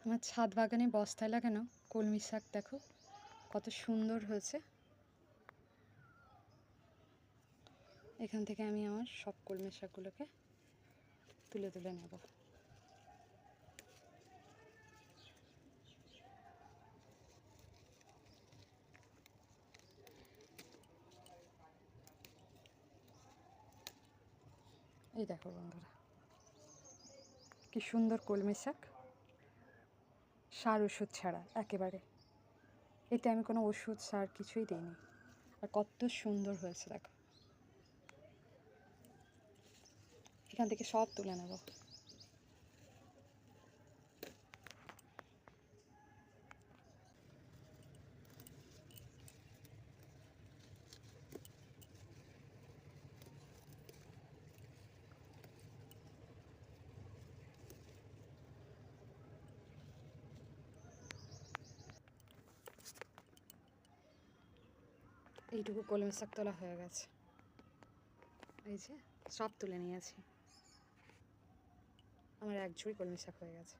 আমার ছাদ বাগানে বস্তায় লাগানো কলমি শাক দেখো কত সুন্দর হয়েছে। এখান থেকে আমি আমার সব কলমি শাকগুলোকে তুলে তুলে নেব। এই দেখো বন্ধুরা, কি সুন্দর কলমি শাক, সার ওষুধ ছাড়া একেবারে। এতে আমি কোনো ওষুধ সার কিছুই দিইনি, আর কত সুন্দর হয়েছে দেখো। এখান থেকে সব তুলে নেব। এইটুকু কলমি শাক তোলা হয়ে গেছে, এই যে সব তুলে নিয়েছি। আমার এক ঝুড়ি কলমি শাক হয়ে গেছে।